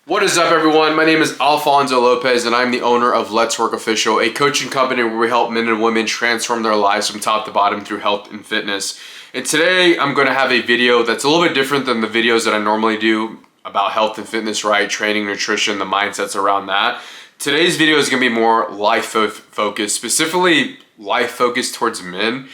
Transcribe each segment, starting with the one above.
What is up, everyone? My name is Alfonso Lopez, and I'm the owner of Let's Work Official, a coaching company where we help men and women transform their lives from top to bottom through health and fitness. And today I'm going to have a video that's a little bit different than the videos that I normally do about health and fitness, right? Training, nutrition, the mindsets around that. Today's video is going to be more life focused, specifically life focused towards men.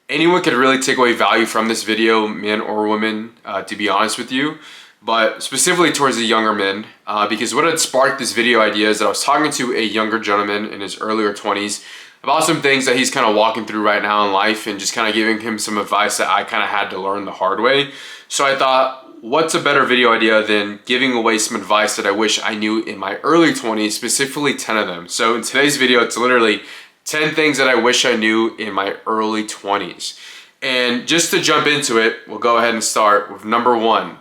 Anyone could really take away value from this video, men or women, to be honest with you. But specifically towards the younger men, because what had sparked this video idea is that I was talking to a younger gentleman in his earlier 20s about some things that he's kind of walking through right now in life and just kind of giving him some advice that I kind of had to learn the hard way. So I thought, what's a better video idea than giving away some advice that I wish I knew in my early 20s, specifically 10 of them. So in today's video, it's literally 10 things that I wish I knew in my early 20s. And just to jump into it, we'll go ahead and start with number one.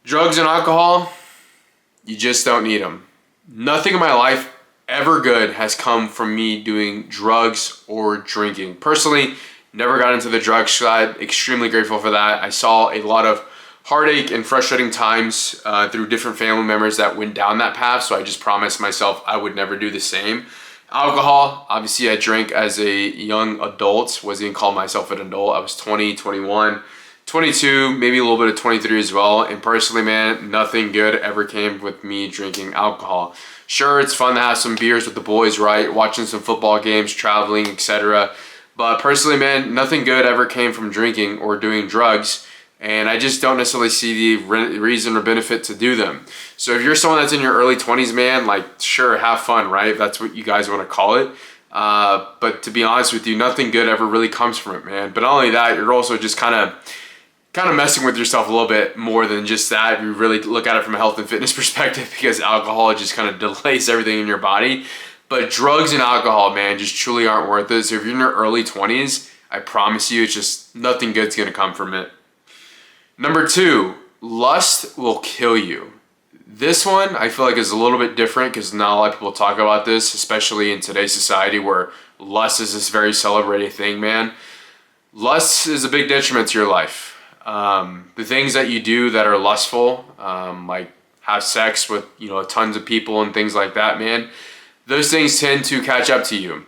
Drugs and alcohol, you just don't need them. Nothing in my life ever good has come from me doing drugs or drinking. Personally, never got into the drug side. Extremely grateful for that. I saw a lot of heartache and frustrating times through different family members that went down that path, so I just promised myself I would never do the same. Alcohol, obviously I drank as a young adult. Wasn't even call myself an adult. I was 20, 21. 22, maybe a little bit of 23 as well. And personally, man, nothing good ever came with me drinking alcohol. Sure, it's fun to have some beers with the boys, right? Watching some football games, traveling, etc. But personally, man, nothing good ever came from drinking or doing drugs. And I just don't necessarily see the reason or benefit to do them. So if you're someone that's in your early 20s, man, like, sure, have fun, right? If that's what you guys want to call it. But to be honest with you, nothing good ever really comes from it, man. But not only that, you're also just kind of messing with yourself a little bit more than just that if you really look at it from a health and fitness perspective, because alcohol just kind of delays everything in your body. But drugs and alcohol, man, just truly aren't worth it. So if you're in your early 20s, I promise you, it's just nothing good's gonna come from it. Number two, lust will kill you. This one I feel like is a little bit different because not a lot of people talk about this, especially in today's society where lust is this very celebrated thing, man. Lust is a big detriment to your life. The things that you do that are lustful, like have sex with, tons of people and things like that, man, those things tend to catch up to you.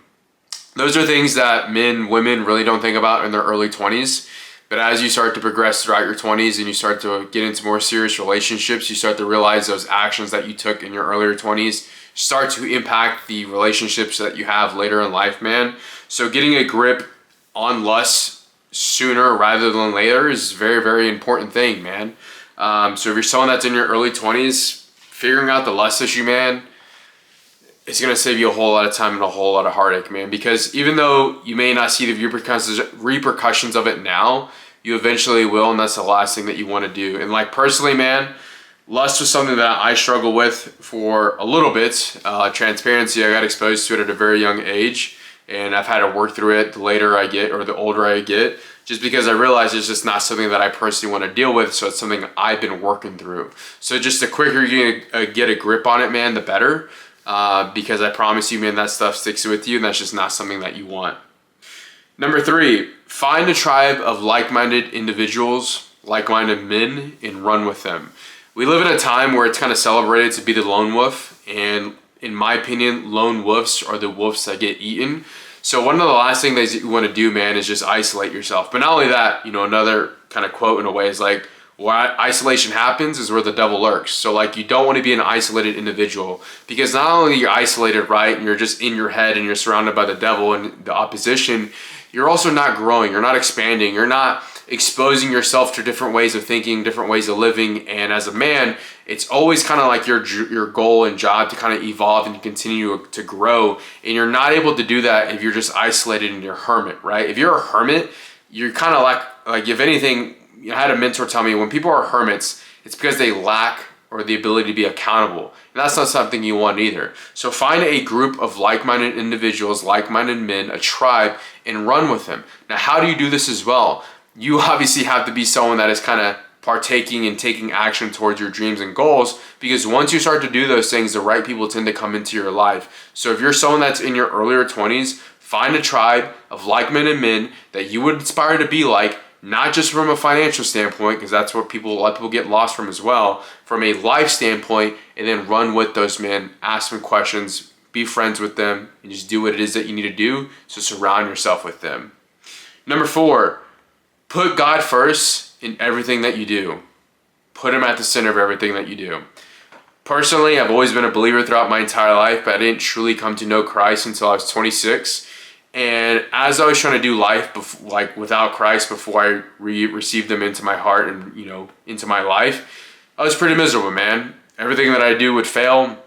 Those are things that men, women really don't think about in their early 20s. But as you start to progress throughout your 20s and you start to get into more serious relationships, you start to realize those actions that you took in your earlier 20s start to impact the relationships that you have later in life, man. So getting a grip on lust sooner rather than later is a very, very important thing, man. So if you're someone that's in your early 20s, figuring out the lust issue, man, it's going to save you a whole lot of time and a whole lot of heartache, man. Because even though you may not see the repercussions of it now, you eventually will, and that's the last thing that you want to do. And like personally, man, lust was something that I struggled with for a little bit. Transparency, I got exposed to it at a very young age. And I've had to work through it the later I get or the older I get, just because I realize it's just not something that I personally want to deal with. So it's something I've been working through. So just the quicker you get a grip on it, man, the better. Because I promise you, man, that stuff sticks with you and that's just not something that you want. Number three, find a tribe of like-minded individuals, like-minded men, and run with them. We live in a time where it's kind of celebrated to be the lone wolf, and in my opinion, lone wolves are the wolves that get eaten. So one of the last things that you want to do, man, is just isolate yourself. But not only that, another kind of quote in a way is like, where isolation happens is where the devil lurks. So like, you don't want to be an isolated individual, because not only you're isolated, right, and you're just in your head and you're surrounded by the devil and the opposition, you're also not growing, you're not expanding, you're not exposing yourself to different ways of thinking, different ways of living. And as a man, it's always kind of like your goal and job to kind of evolve and continue to grow. And you're not able to do that if you're just isolated and you're a hermit, right? If you're a hermit, you're kind of like if anything, I had a mentor tell me when people are hermits, it's because they lack or the ability to be accountable. And that's not something you want either. So find a group of like-minded individuals, like-minded men, a tribe, and run with them. Now, how do you do this as well? You obviously have to be someone that is kind of partaking and taking action towards your dreams and goals, because once you start to do those things, the right people tend to come into your life. So if you're someone that's in your earlier 20s, find a tribe of like-minded men that you would aspire to be like, not just from a financial standpoint, because that's what a lot of people get lost from as well, from a life standpoint, and then run with those men, ask them questions, be friends with them, and just do what it is that you need to do. So surround yourself with them. Number 4, put God first in everything that you do. Put him at the center of everything that you do. Personally, I've always been a believer throughout my entire life, but I didn't truly come to know Christ until I was 26. And as I was trying to do life without Christ before I received him into my heart and into my life, I was pretty miserable, man. Everything that I do would fail.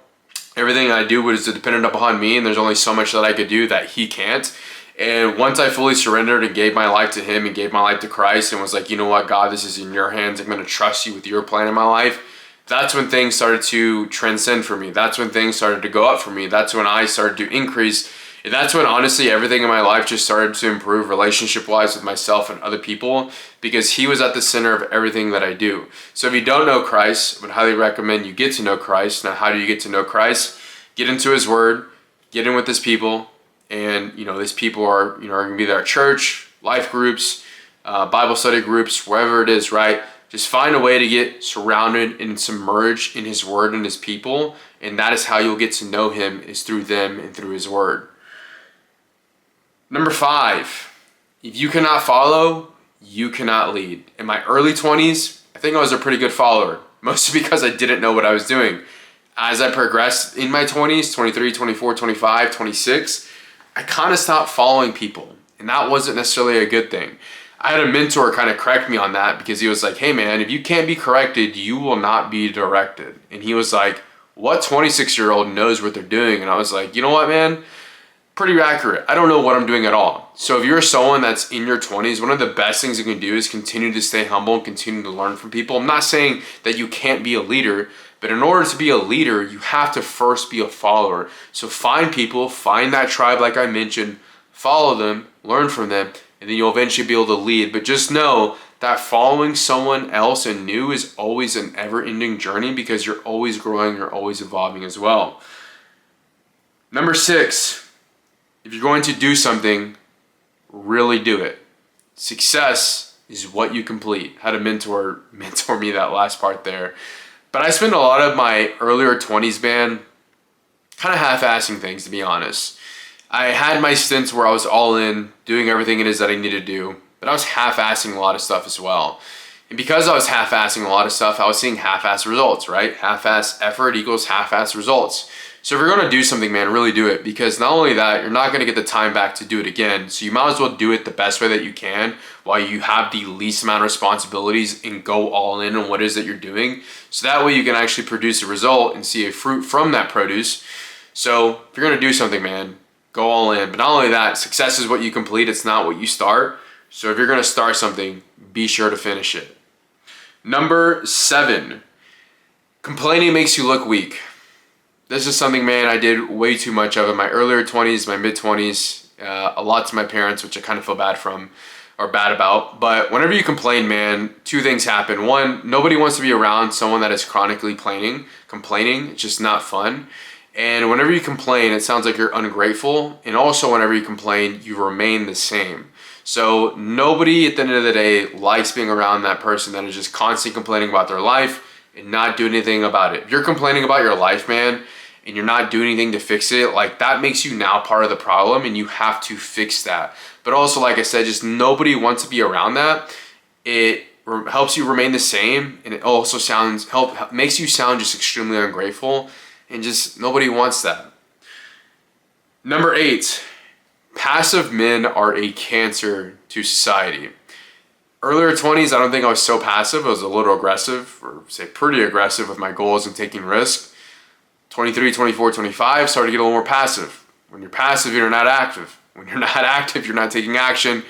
Everything I do was dependent upon me, and there's only so much that I could do that he can't. And once I fully surrendered and gave my life to him and gave my life to Christ and was like, you know what, God, this is in your hands. I'm going to trust you with your plan in my life. That's when things started to transcend for me. That's when things started to go up for me. That's when I started to increase. And that's when, honestly, everything in my life just started to improve relationship-wise with myself and other people, because he was at the center of everything that I do. So if you don't know Christ, I would highly recommend you get to know Christ. Now, how do you get to know Christ? Get into his word, get in with his people. And, these people are going to be there at church, life groups, Bible study groups, wherever it is, right? Just find a way to get surrounded and submerged in his word and his people. And that is how you'll get to know him, is through them and through his word. Number 5, if you cannot follow, you cannot lead. In my early 20s, I think I was a pretty good follower, mostly because I didn't know what I was doing. As I progressed in my 20s, 23, 24, 25, 26, I kind of stopped following people, and that wasn't necessarily a good thing. I had a mentor kind of correct me on that, because he was like, hey man, if you can't be corrected, you will not be directed. And he was like, what 26-year-old knows what they're doing? And I was like, you know what, man? Pretty accurate. I don't know what I'm doing at all. So if you're someone that's in your 20s, one of the best things you can do is continue to stay humble and continue to learn from people. I'm not saying that you can't be a leader, but in order to be a leader, you have to first be a follower. So find people, find that tribe like I mentioned, follow them, learn from them, and then you'll eventually be able to lead. But just know that following someone else and new is always an ever-ending journey, because you're always growing, you're always evolving as well. Number 6, if you're going to do something, really do it. Success is what you complete. Had a mentor me that last part there. But I spent a lot of my earlier 20s, man, kind of half-assing things, to be honest. I had my stints where I was all in, doing everything it is that I needed to do, but I was half-assing a lot of stuff as well. And because I was half-assing a lot of stuff, I was seeing half-ass results, right? Half-ass effort equals half-ass results. So if you're going to do something, man, really do it, because not only that, you're not going to get the time back to do it again. So you might as well do it the best way that you can while you have the least amount of responsibilities, and go all in on what it is that you're doing. So that way you can actually produce a result and see a fruit from that produce. So if you're going to do something, man, go all in. But not only that, success is what you complete. It's not what you start. So if you're going to start something, be sure to finish it. Number 7, complaining makes you look weak. This is something, man, I did way too much of in my earlier 20s, my mid-20s, a lot to my parents, which I kind of feel bad about. But whenever you complain, man, 2 things happen. 1, nobody wants to be around someone that is chronically complaining. It's just not fun. And whenever you complain, it sounds like you're ungrateful. And also whenever you complain, you remain the same. So nobody at the end of the day likes being around that person that is just constantly complaining about their life and not doing anything about it. If you're complaining about your life, man, and you're not doing anything to fix it, like, that makes you now part of the problem, and you have to fix that. But also, like I said, just nobody wants to be around that. It helps you remain the same, and it also makes you sound just extremely ungrateful, and just nobody wants that. Number 8, passive men are a cancer to society. Earlier 20s, I don't think I was so passive. I was a little aggressive, or say pretty aggressive with my goals and taking risks. 23, 24, 25, started to get a little more passive. When you're passive, you're not active. When you're not active, you're not taking action.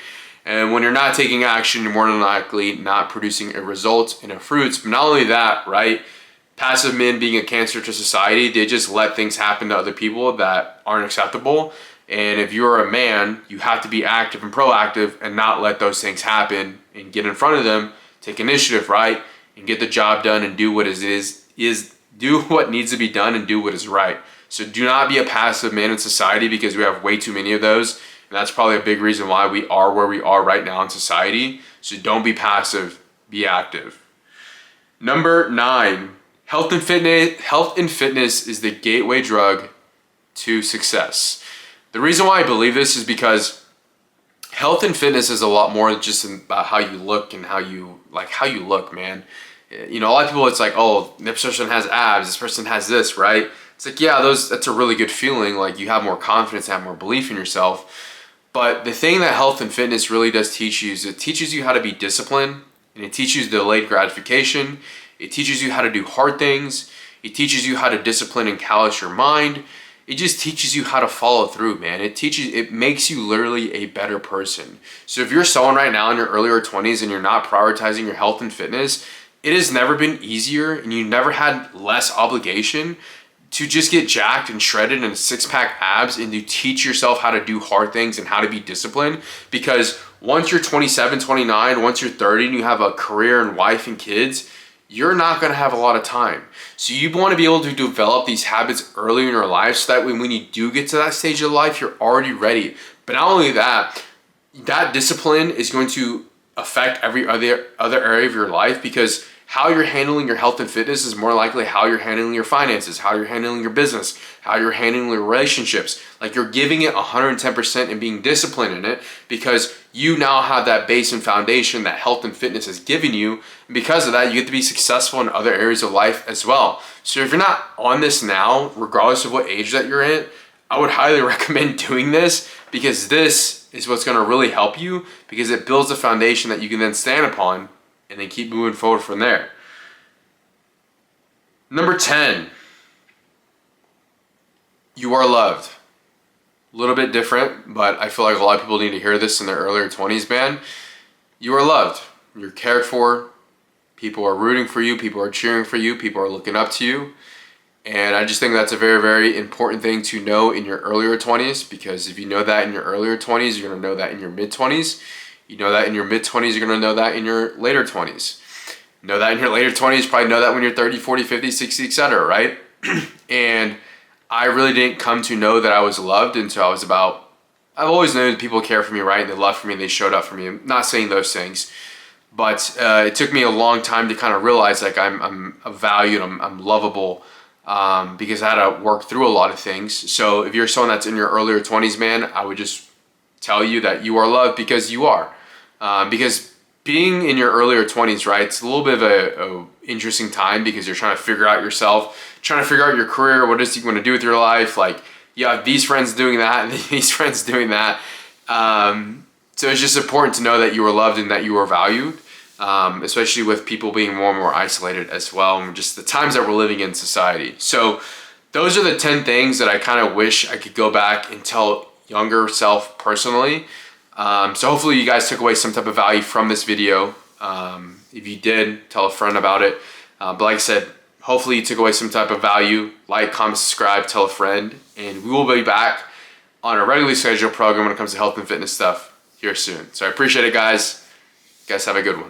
And when you're not taking action, you're more than likely not producing a result and a fruits. But not only that, right? Passive men being a cancer to society, they just let things happen to other people that aren't acceptable. And if you're a man, you have to be active and proactive and not let those things happen, and get in front of them, take initiative, right? And get the job done and do what it is do what needs to be done and do what is right. So do not be a passive man in society, because we have way too many of those. And that's probably a big reason why we are where we are right now in society. So don't be passive, be active. Number 9, health and fitness. Health and fitness is the gateway drug to success. The reason why I believe this is because health and fitness is a lot more just about how you look and how you look, man. You know, a lot of people, it's like, oh, this person has abs, this person has this, right? It's like, yeah, that's a really good feeling. Like, you have more confidence, have more belief in yourself. But the thing that health and fitness really does teach you is it teaches you how to be disciplined, and it teaches you delayed gratification. It teaches you how to do hard things. It teaches you how to discipline and callous your mind. It just teaches you how to follow through, man. It makes you literally a better person. So if you're someone right now in your earlier 20s and you're not prioritizing your health and fitness, it has never been easier, and you never had less obligation to just get jacked and shredded and six-pack abs, and to teach yourself how to do hard things and how to be disciplined. Because once you're 27, 29, once you're 30 and you have a career and wife and kids, you're not going to have a lot of time. So you want to be able to develop these habits early in your life, so that when you do get to that stage of life, you're already ready. But not only that, that discipline is going to affect every other area of your life, because how you're handling your health and fitness is more likely how you're handling your finances, how you're handling your business, how you're handling your relationships. Like, you're giving it 110% and being disciplined in it, because you now have that base and foundation that health and fitness has given you. And because of that, you get to be successful in other areas of life as well. So if you're not on this now, regardless of what age that you're in, I would highly recommend doing this, because this is what's going to really help you, because it builds a foundation that you can then stand upon and then keep moving forward from there. Number 10, you are loved. A little bit different, but I feel like a lot of people need to hear this in their earlier 20s, man. You are loved. You're cared for. People are rooting for you. People are cheering for you. People are looking up to you. And I just think that's a very, very important thing to know in your earlier 20s, because if you know that in your earlier 20s, you're going to know that in your mid-20s. You know that in your mid-20s, you're going to know that in your later 20s. Know that in your later 20s, probably know that when you're 30, 40, 50, 60, etc., right? And I really didn't come to know that I was loved until I was about, I've always known that people care for me, right? They love for me, they showed up for me. I'm not saying those things, but it took me a long time to kind of realize, like, I'm valued, I'm lovable, because I had to work through a lot of things. So if you're someone that's in your earlier 20s, man, I would just tell you that you are loved, because you are. Because being in your earlier 20s, right, it's a little bit of a interesting time, because you're trying to figure out yourself, trying to figure out your career, what is you want to do with your life. Like, you have these friends doing that, and these friends doing that. So it's just important to know that you are loved and that you are valued, especially with people being more and more isolated as well, and just the times that we're living in society. So those are the 10 things that I kind of wish I could go back and tell younger self personally. So hopefully you guys took away some type of value from this video. If you did, tell a friend about it. But like I said, hopefully you took away some type of value. Like, comment, subscribe, tell a friend, and we will be back on a regularly scheduled program when it comes to health and fitness stuff here soon. So I appreciate it, guys. You guys have a good one.